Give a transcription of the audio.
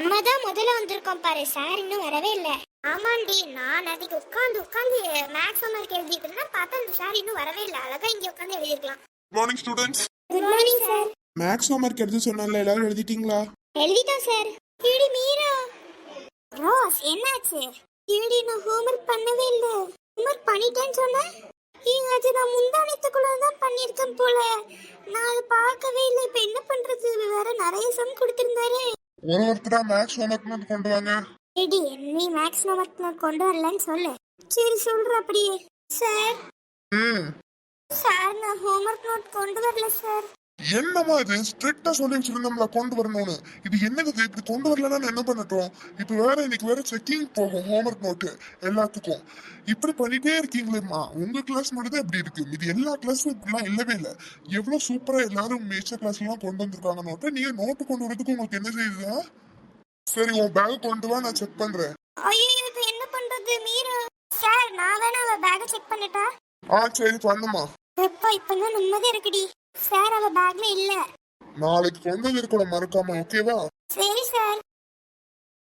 நம்ம தான் முதல்ல வந்திருக்கோம் பாரு, சார் இன்னும் வரவே இல்லை. ஆமாண்டி, நான் அதுக்கு உட்காந்து மேக்ஸ் ஹோம்வொர்க் எழுதிட்டு இருந்தேன், பார்த்தா அந்த சார் இன்னும் வரவே இல்லை. அழகா இங்க உட்காந்து எழுதிருக்கலாம். Good morning students. Good morning sir. Maths homework எழுத சொன்னால, எல்லாரும் எழுதிட்டீங்களா? எழுதிட்டோம் சார். ஏடி மீரா. ரோஸ், என்னாச்சு? ஏடி நான் ஹோம்வொர்க் பண்ணவே இல்லை. ஹோம்வொர்க் பண்ணிட்டேன்னு சொன்னேன். அது நான் முந்தானத்துக்குள்ள தான் பண்ணிருக்கேன் போல. நான் அதை பார்க்கவே இல்லை. இப்ப என்ன பண்றது? வேற நிறைய சம் கொடுத்திருந்தாரு. ஒருத்தரா மேக்ஸ் ஹோம்வொர்க் நோட் கொண்டு வாங்க. ஏடி, நீ மேக்ஸ் ஹோம்வொர்க் நோட் கொண்டு வரலன்னு சொல்லு. சரி சொல்ற அப்படியே. சார் சார், நான் ஹோம்வொர்க் நோட் கொண்டு வரல சார். என்னமா இது? ஸ்ட்ரிக்டா சொல்லி வச்சிருந்தோம்ல கொண்டு வரணும்னு. இது என்னது? இப்படி கொண்டு வரலன்னா என்ன பண்ணட்டும்? இப்ப வேற இன்னைக்கு வேற செக்கிங் போகும் ஹோம்வொர்க் நோட்டு எல்லாத்துக்கும். இப்படி பண்ணிட்டே இருக்கீங்களேம்மா. உங்க கிளாஸ் மட்டும் தான் இப்படி இருக்கு, இது எல்லா கிளாஸும் இப்படிலாம் இல்லவே இல்லை. எவ்வளவு சூப்பரா எல்லாரும் மேட்ச கிளாஸ் எல்லாம் கொண்டு வந்திருக்காங்க நோட்டு. நீங்க நோட்டு கொண்டு வரதுக்கு உங்களுக்கு என்ன செய்யுதா? சரி, உன் பேக் கொண்டு வா, நான் செக் பண்றேன். ஐயோ, இது என்ன பண்றது மீரா? சார், நான் வேணா அவ பேக் செக் பண்ணட்டா? சரி பண்ணுமா. எப்பா, இப்பதான் நிம்மதியா இருக்குடி. சார், அவ பேக்ல இல்ல. நாளைக்கு கொண்டு வந்து இருக்கணும் மறக்காம, ஓகேவா? சரி சார்.